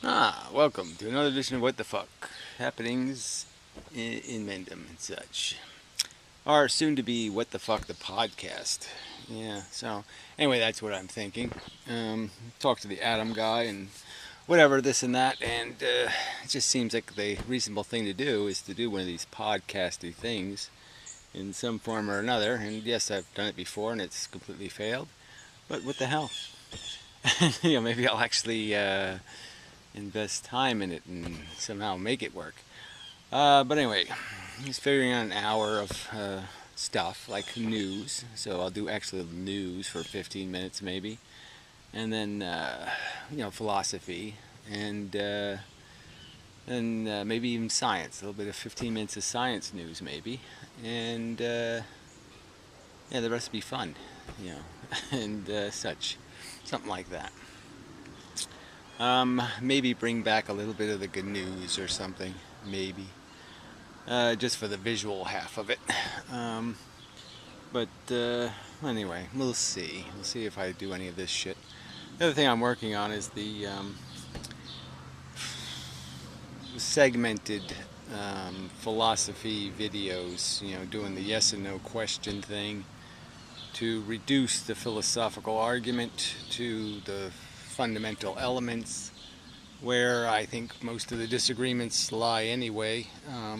Welcome to another edition of What the Fuck happenings in Mendham and such. Our soon to be What the Fuck the podcast. Yeah, so anyway, that's what I'm thinking. Talk to the Atom guy and whatever, this and that, and it just seems like the reasonable thing to do is to do one of these podcasty things in some form or another. And yes, I've done it before and it's completely failed, but what the hell? Maybe I'll actually. Invest time in it and somehow make it work. But anyway, he's figuring out an hour of stuff like news. So I'll do actual news for 15 minutes maybe, and then philosophy and maybe even science. A little bit of 15 minutes of science news maybe, and yeah, the rest will be fun, and such, something like that. Maybe bring back a little bit of the good news or something, maybe. Just for the visual half of it. But anyway, we'll see. We'll see if I do any of this shit. The other thing I'm working on is the segmented philosophy videos, doing the yes and no question thing to reduce the philosophical argument to the fundamental elements where I think most of the disagreements lie anyway. Uh,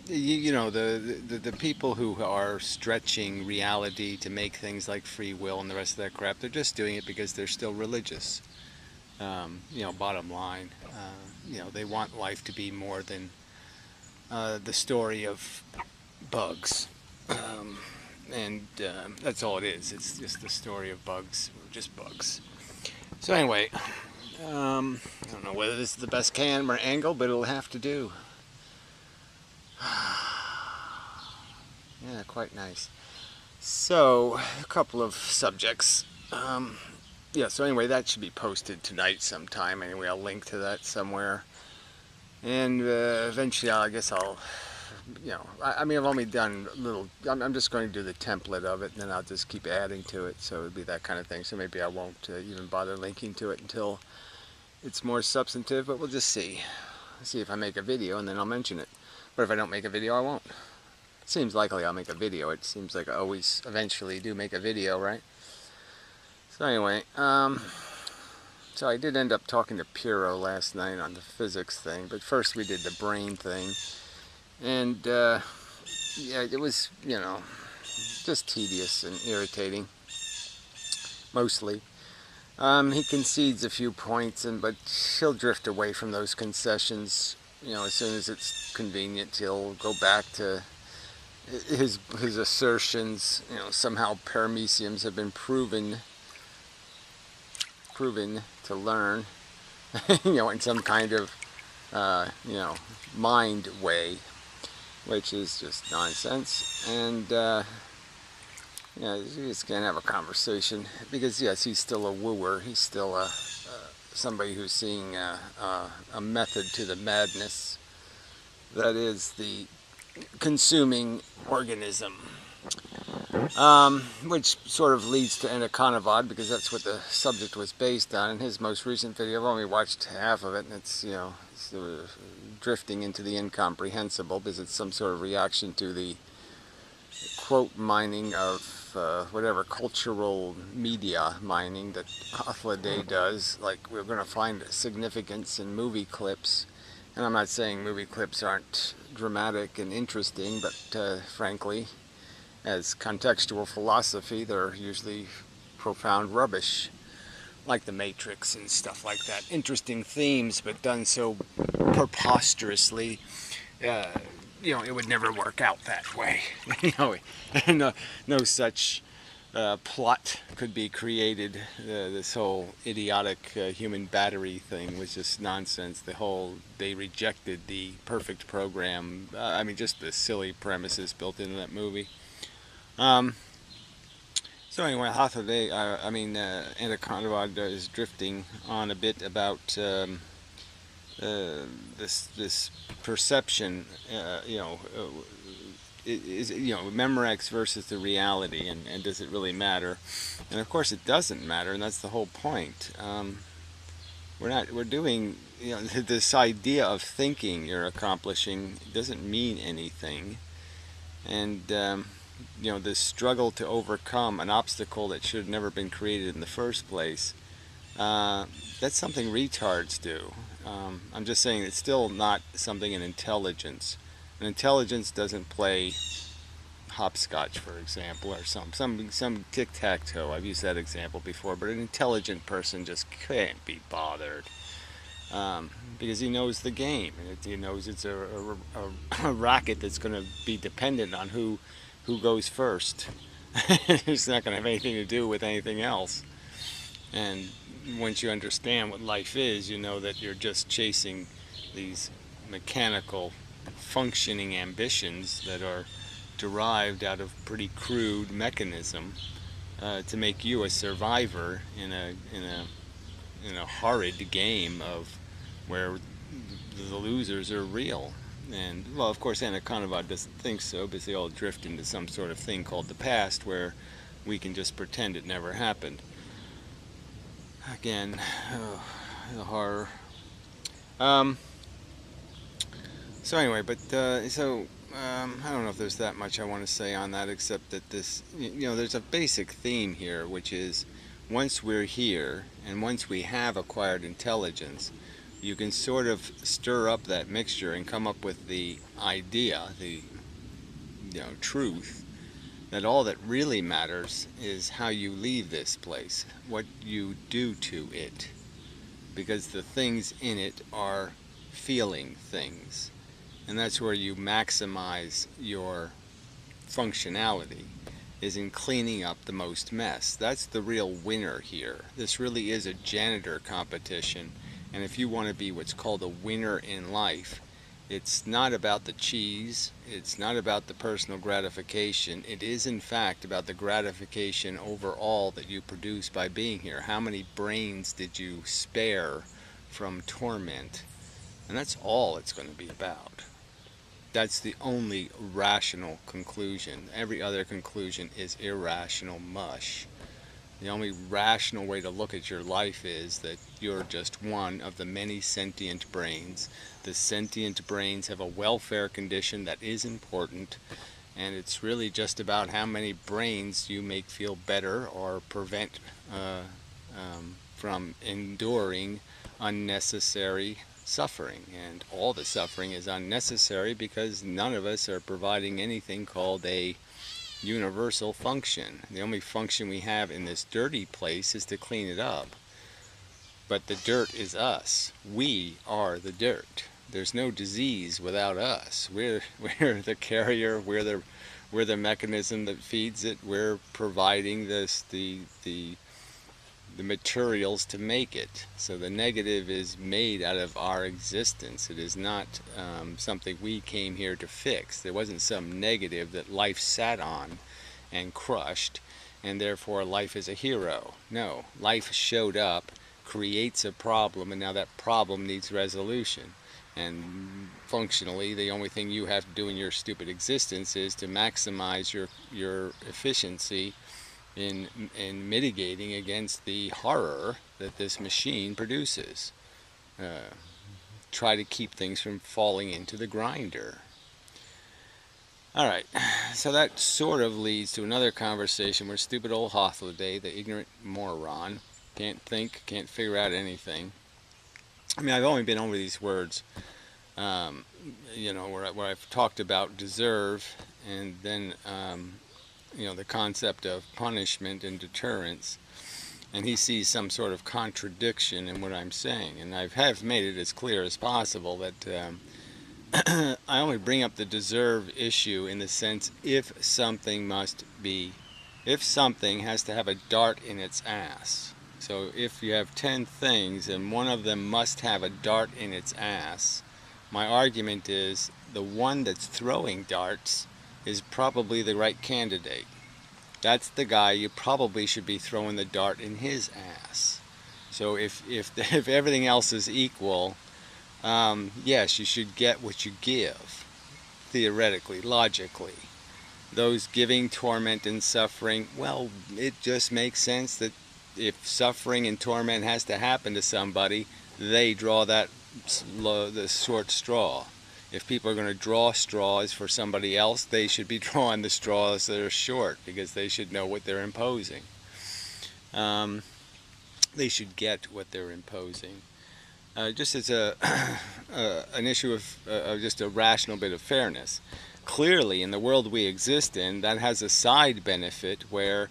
the people who are stretching reality to make things like free will and the rest of that crap, they're just doing it because they're still religious. Bottom line, they want life to be more than the story of bugs. And that's all it is. It's just the story of bugs, just bugs. So anyway, I don't know whether this is the best camera angle, but it'll have to do. Yeah, quite nice. So, a couple of subjects. So anyway, that should be posted tonight sometime. Anyway, I'll link to that somewhere. And eventually, I guess I'll I've only done a little. I'm just going to do the template of it, and then I'll just keep adding to it. So it'll be that kind of thing. So maybe I won't even bother linking to it until it's more substantive. But we'll just see. See if I make a video, and then I'll mention it. But if I don't make a video, I won't. It seems likely I'll make a video. It seems like I always eventually do make a video, right? So anyway, so I did end up talking to Piro last night on the physics thing. But first we did the brain thing. And it was, just tedious and irritating, mostly. He concedes a few points, but he'll drift away from those concessions. As soon as it's convenient, he'll go back to his assertions. Somehow parameciums have been proven to learn, in some kind of, mind way, which is just nonsense. And you just can't have a conversation because yes, he's still a wooer. He's still somebody who's seeing a method to the madness that is the consuming organism, which sort of leads to Anaconavad because that's what the subject was based on. In his most recent video, I've only watched half of it, and it's drifting into the incomprehensible because it's some sort of reaction to the quote mining of whatever cultural media mining that Day does. Like, we're going to find significance in movie clips. And I'm not saying movie clips aren't dramatic and interesting, but frankly, as contextual philosophy, they're usually profound rubbish, like The Matrix and stuff like that. Interesting themes, but done so preposterously, it would never work out that way. No such plot could be created. This whole idiotic human battery thing was just nonsense. They rejected the perfect program. Just the silly premises built into that movie. So anyway, Anaconda is drifting on a bit about this perception, is Memorex versus the reality, and does it really matter? And of course it doesn't matter, and that's the whole point. We're doing, this idea of thinking you're accomplishing doesn't mean anything. And this struggle to overcome an obstacle that should have never been created in the first place, that's something retards do. I'm just saying it's still not something in intelligence. An intelligence doesn't play hopscotch, for example, or some tic-tac-toe. I've used that example before, but an intelligent person just can't be bothered, because he knows the game, and he knows it's a racket that's going to be dependent on who goes first. It's not going to have anything to do with anything else. And once you understand what life is, you know that you're just chasing these mechanical functioning ambitions that are derived out of pretty crude mechanism, to make you a survivor in a horrid game of where the losers are real. And well, of course, Anaconda doesn't think so, because they all drift into some sort of thing called the past, where we can just pretend it never happened. Again, the horror. So anyway, but I don't know if there's that much I want to say on that, except that there's a basic theme here, which is once we're here and once we have acquired intelligence, you can sort of stir up that mixture and come up with the idea, the truth, that all that really matters is how you leave this place, what you do to it, because the things in it are feeling things. And that's where you maximize your functionality, is in cleaning up the most mess. That's the real winner here. This really is a janitor competition, and if you want to be what's called a winner in life, it's not about the cheese, it's not about the personal gratification, it is in fact about the gratification overall that you produce by being here. How many brains did you spare from torment? And that's all it's going to be about. That's the only rational conclusion. Every other conclusion is irrational mush. The only rational way to look at your life is that you're just one of the many sentient brains. The sentient brains have a welfare condition that is important, and it's really just about how many brains you make feel better or prevent from enduring unnecessary suffering. And all the suffering is unnecessary because none of us are providing anything called a universal function. The only function we have in this dirty place is to clean it up. But the dirt is us. We are the dirt. There's no disease without us. We're the carrier. We're the mechanism that feeds it. We're providing the materials to make it. So the negative is made out of our existence. It is not something we came here to fix. There wasn't some negative that life sat on and crushed, and therefore life is a hero. No, life showed up, creates a problem, and now that problem needs resolution. And functionally, the only thing you have to do in your stupid existence is to maximize your efficiency in mitigating against the horror that this machine produces. Try to keep things from falling into the grinder. Alright, so that sort of leads to another conversation where stupid old Hothloday, the ignorant moron, can't think, can't figure out anything. I mean, I've only been over these words, where I've talked about deserve, and then the concept of punishment and deterrence, and he sees some sort of contradiction in what I'm saying, and I have made it as clear as possible that I only bring up the deserve issue in the sense if something has to have a dart in its ass. So if you have 10 things and one of them must have a dart in its ass, my argument is the one that's throwing darts is probably the right candidate. That's the guy you probably should be throwing the dart in his ass. So if everything else is equal, yes, you should get what you give, theoretically, logically. those giving torment and suffering, well, it just makes sense that if suffering and torment has to happen to somebody, they draw the short straw. If people are going to draw straws for somebody else, they should be drawing the straws that are short, because they should know what they're imposing. They should get what they're imposing. Just as an issue of just a rational bit of fairness. Clearly, in the world we exist in, that has a side benefit where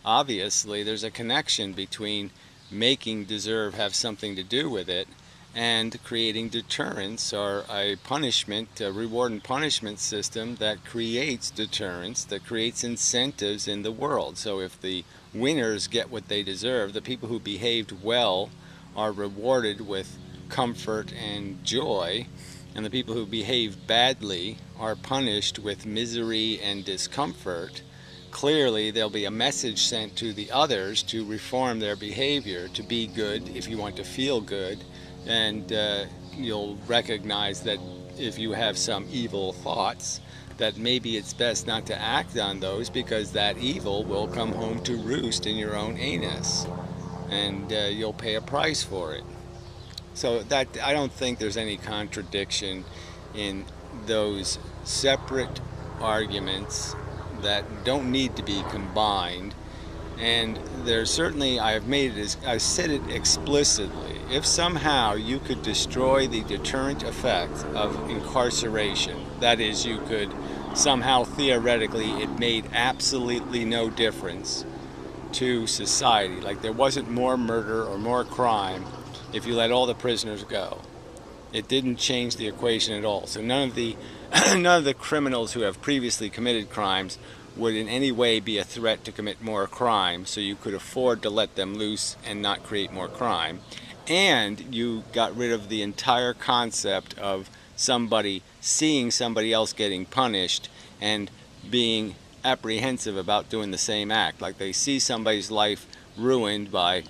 obviously there's a connection between making deserve have something to do with it and creating deterrence, or a punishment, a reward and punishment system that creates deterrence, that creates incentives in the world. So if the winners get what they deserve, the people who behaved well are rewarded with comfort and joy, and the people who behave badly are punished with misery and discomfort, clearly there'll be a message sent to the others to reform their behavior, to be good if you want to feel good, and you'll recognize that if you have some evil thoughts, that maybe it's best not to act on those, because that evil will come home to roost in your own anus, and you'll pay a price for it. So that, I don't think there's any contradiction in those separate arguments that don't need to be combined. And there's certainly, I've said it explicitly, if somehow you could destroy the deterrent effect of incarceration, that is, you could somehow theoretically, it made absolutely no difference to society, like there wasn't more murder or more crime if you let all the prisoners go. It didn't change the equation at all. So none of the criminals who have previously committed crimes would in any way be a threat to commit more crime, so you could afford to let them loose and not create more crime. And you got rid of the entire concept of somebody seeing somebody else getting punished and being apprehensive about doing the same act. Like they see somebody's life ruined by,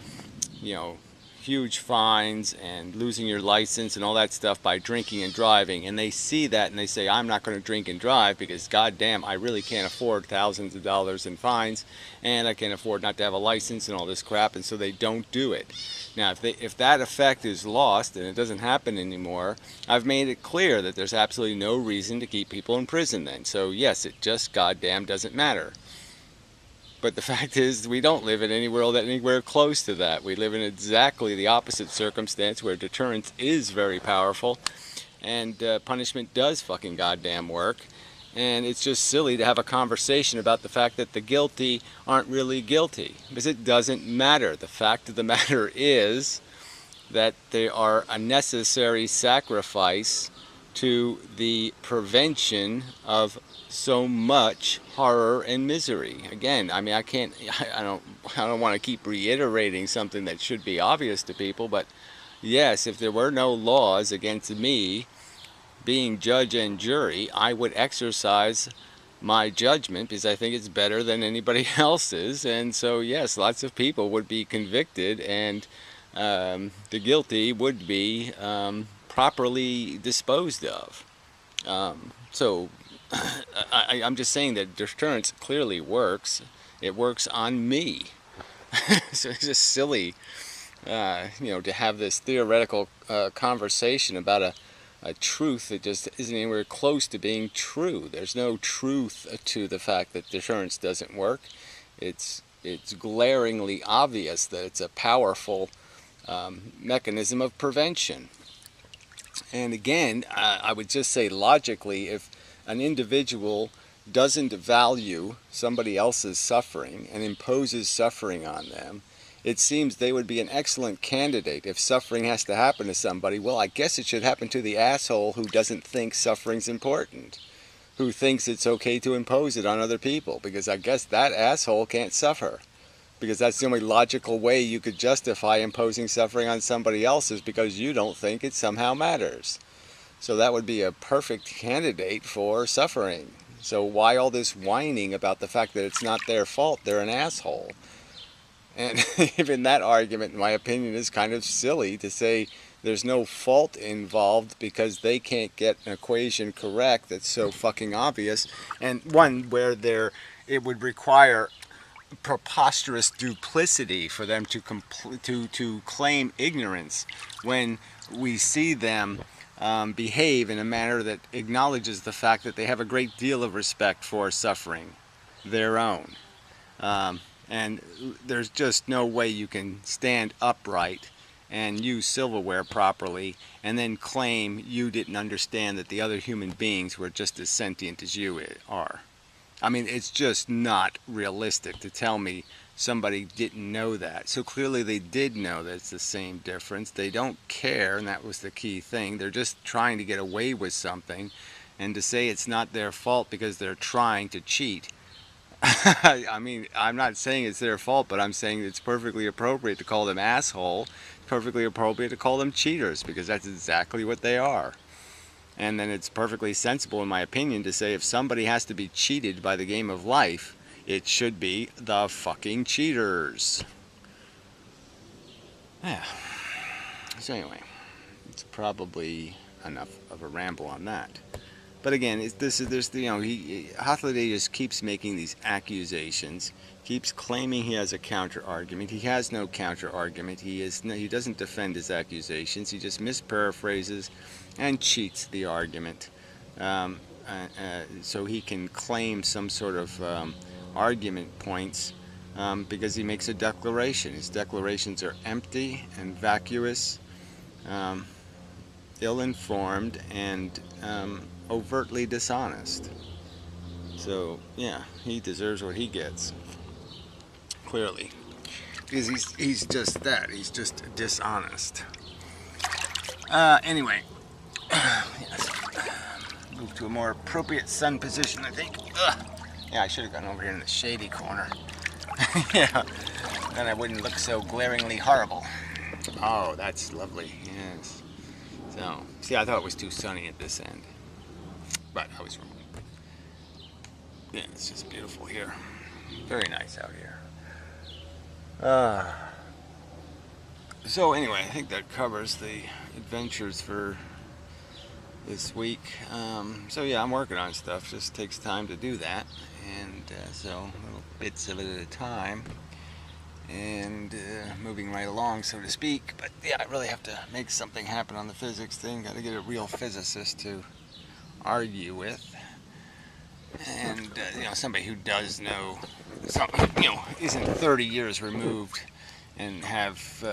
huge fines and losing your license and all that stuff by drinking and driving, and they see that and they say, I'm not going to drink and drive because goddamn, I really can't afford thousands of dollars in fines, and I can't afford not to have a license and all this crap, and so they don't do it. Now if that effect is lost and it doesn't happen anymore, I've made it clear that there's absolutely no reason to keep people in prison then. So yes, it just goddamn doesn't matter. But the fact is, we don't live in any world anywhere close to that. We live in exactly the opposite circumstance, where deterrence is very powerful, and punishment does fucking goddamn work. And it's just silly to have a conversation about the fact that the guilty aren't really guilty, because it doesn't matter. The fact of the matter is that they are a necessary sacrifice to the prevention of so much horror and misery. Again, I mean, I don't want to keep reiterating something that should be obvious to people, but yes, if there were no laws against me being judge and jury, I would exercise my judgment because I think it's better than anybody else's. And so yes, lots of people would be convicted, and the guilty would be properly disposed of. So I'm just saying that deterrence clearly works. It works on me. So it's just silly, to have this theoretical conversation about a truth that just isn't anywhere close to being true. There's no truth to the fact that deterrence doesn't work. It's glaringly obvious that it's a powerful mechanism of prevention. And again, I would just say logically, if an individual doesn't value somebody else's suffering and imposes suffering on them, it seems they would be an excellent candidate. If suffering has to happen to somebody, well, I guess it should happen to the asshole who doesn't think suffering's important, who thinks it's okay to impose it on other people, because I guess that asshole can't suffer. Because that's the only logical way you could justify imposing suffering on somebody else, is because you don't think it somehow matters. So that would be a perfect candidate for suffering. So why all this whining about the fact that it's not their fault, they're an asshole? And even that argument, in my opinion, is kind of silly to say there's no fault involved because they can't get an equation correct that's so fucking obvious, and one where it would require preposterous duplicity for them to claim ignorance when we see them behave in a manner that acknowledges the fact that they have a great deal of respect for suffering their own. And there's just no way you can stand upright and use silverware properly and then claim you didn't understand that the other human beings were just as sentient as you are. I mean, it's just not realistic to tell me somebody didn't know that. So clearly they did know that it's the same difference. They don't care, and that was the key thing. They're just trying to get away with something, and to say it's not their fault because they're trying to cheat. I mean, I'm not saying it's their fault, but I'm saying it's perfectly appropriate to call them asshole. It's perfectly appropriate to call them cheaters, because that's exactly what they are. And then it's perfectly sensible, in my opinion, to say if somebody has to be cheated by the game of life, it should be the fucking cheaters. Yeah. So anyway, it's probably enough of a ramble on that. But again, Hathaway just keeps making these accusations, keeps claiming he has a counter argument. He has no counter argument. He doesn't defend his accusations. He just misparaphrases and cheats the argument, so he can claim some sort of argument points because he makes a declaration. His declarations are empty and vacuous, ill-informed, and overtly dishonest. So yeah, he deserves what he gets, clearly, because he's just that. He's just dishonest. Anyway, yes. Move to a more appropriate sun position, I think. Yeah, I should have gone over here in the shady corner. Yeah, then I wouldn't look so glaringly horrible. Oh, that's lovely. Yes. So, see, I thought it was too sunny at this end, but I was wrong. Yeah, it's just beautiful here. Very nice out here. So anyway, I think that covers the adventures for this week. So yeah, I'm working on stuff. Just takes time to do that, and so little bits of it at a time, and moving right along, so to speak. But yeah, I really have to make something happen on the physics thing. Got to get a real physicist to argue with, and somebody who does know, isn't 30 years removed and have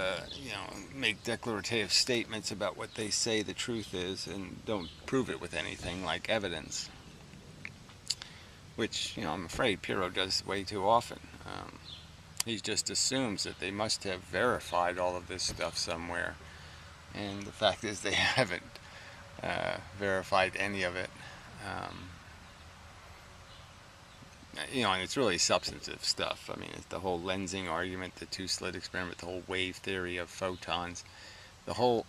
make declarative statements about what they say the truth is and don't prove it with anything like evidence, which I'm afraid Pirro does way too often. He just assumes that they must have verified all of this stuff somewhere, and the fact is they haven't verified any of it. And it's really substantive stuff. I mean, it's the whole lensing argument, the two-slit experiment, the whole wave theory of photons, the whole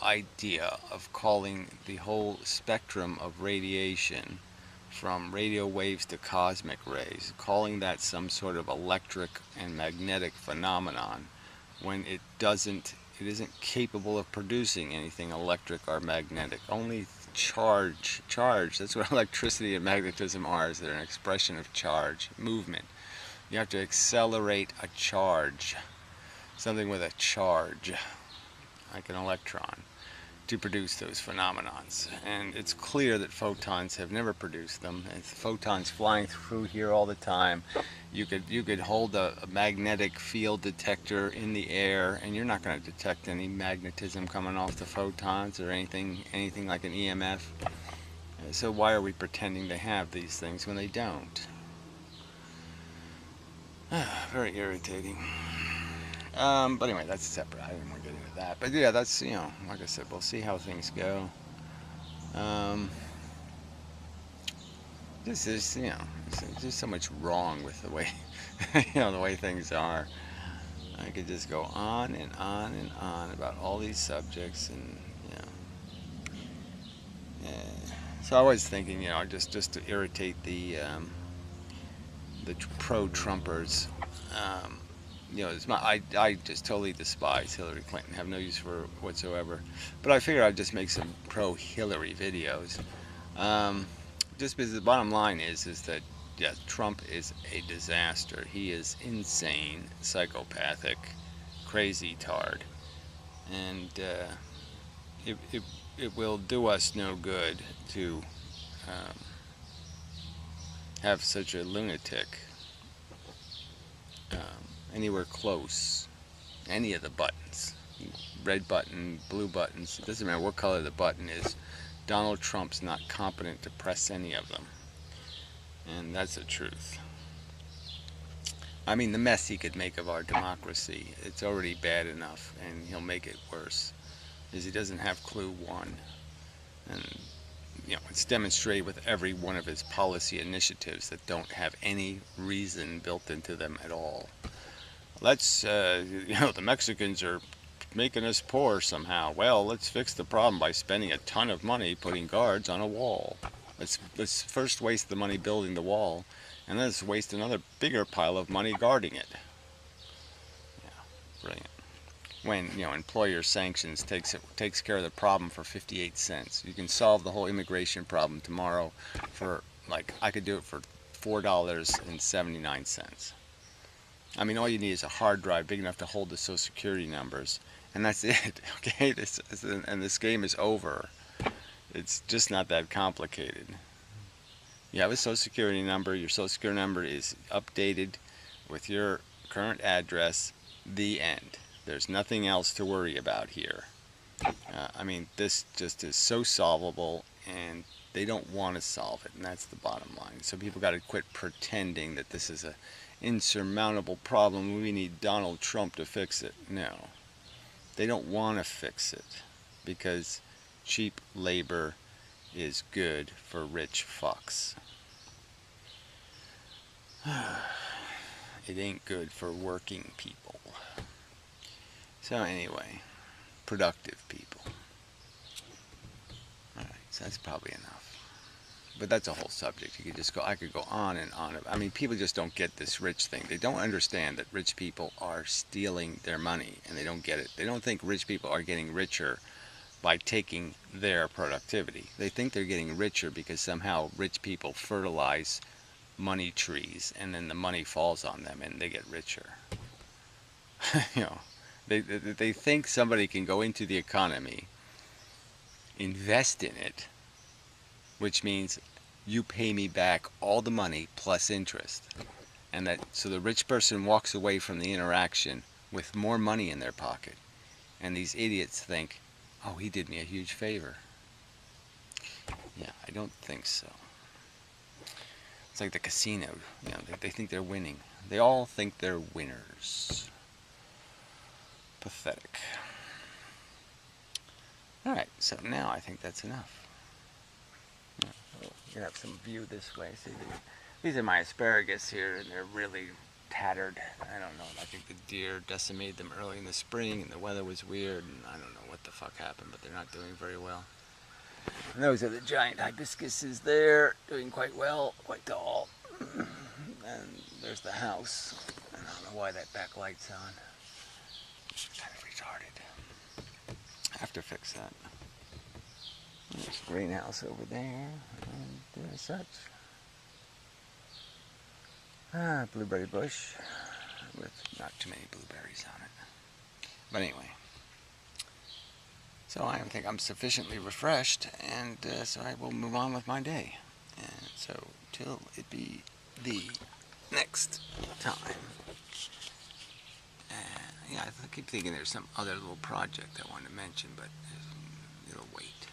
idea of calling the whole spectrum of radiation, from radio waves to cosmic rays, calling that some sort of electric and magnetic phenomenon, when it isn't capable of producing anything electric or magnetic. Only charge. That's what electricity and magnetism are. Is they're an expression of charge, movement. You have to accelerate a charge, something with a charge, like an electron, to produce those phenomenons. And it's clear that photons have never produced them. It's photons flying through here all the time. You could hold a magnetic field detector in the air, and you're not going to detect any magnetism coming off the photons or anything like an EMF. So why are we pretending to have these things when they don't? Very irritating. But anyway, that's separate. I didn't want to get into that. But yeah, that's, like I said, we'll see how things go. This is, there's just so much wrong with the way, the way things are. I could just go on and on and on about all these subjects, and so I was thinking, just to irritate the pro-Trumpers, you know, it's not, I just totally despise Hillary Clinton, have no use for her whatsoever. But I figured I'd just make some pro-Hillary videos. Um, just because the bottom line is that, yeah, Trump is a disaster. He is insane, psychopathic, crazy tard. And it, it, it will do us no good to um, have such a lunatic anywhere close. Any of the buttons, red button, blue buttons, it doesn't matter what color the button is. Donald Trump's not competent to press any of them. And that's the truth. I mean, the mess he could make of our democracy, it's already bad enough, and he'll make it worse, because he doesn't have clue one. And, you know, it's demonstrated with every one of his policy initiatives that don't have any reason built into them at all. Let's, you know, the Mexicans are making us poor somehow. Well, let's fix the problem by spending a ton of money putting guards on a wall. Let's first waste the money building the wall, and then let's waste another bigger pile of money guarding it. Yeah, brilliant. When, you know, employer sanctions takes care of the problem for 58 cents. You can solve the whole immigration problem tomorrow for, like, I could do it for $4.79. I mean, all you need is a hard drive big enough to hold the Social Security numbers, and that's it. Okay, and this game is over. It's just not that complicated. You have a Social Security number. Your Social Security number is updated with your current address. The end. There's nothing else to worry about here. I mean, this just is so solvable, and they don't want to solve it, and that's the bottom line. So people got to quit pretending that this is a insurmountable problem. We need Donald Trump to fix it. No, they don't want to fix it, because cheap labor is good for rich fucks. It ain't good for working people. So anyway, productive people. Alright, so that's probably enough. But that's a whole subject. You could just go, I could go on and on. I mean, people just don't get this rich thing. They don't understand that rich people are stealing their money, and they don't get it. They don't think rich people are getting richer by taking their productivity. They think they're getting richer because somehow rich people fertilize money trees, and then the money falls on them and they get richer. You know, they think somebody can go into the economy, invest in it, which means you pay me back all the money plus interest. And that, so the rich person walks away from the interaction with more money in their pocket. And these idiots think, oh, he did me a huge favor. Yeah, I don't think so. It's like the casino, you know, they think they're winning. They all think they're winners. Pathetic. Alright, so now I think that's enough. You have some view this way. See, these are my asparagus here, and they're really tattered. I don't know. I think the deer decimated them early in the spring, and the weather was weird, and I don't know what the fuck happened, but they're not doing very well. And those are the giant hibiscuses there, doing quite well, quite tall. And there's the house. I don't know why that backlight's on. It's kind of retarded. I have to fix that. There's a greenhouse over there, and such. Blueberry bush with not too many blueberries on it. But anyway, so I think I'm sufficiently refreshed, and so I will move on with my day. And so till it be the next time. Yeah, I keep thinking there's some other little project I wanted to mention, but it'll wait.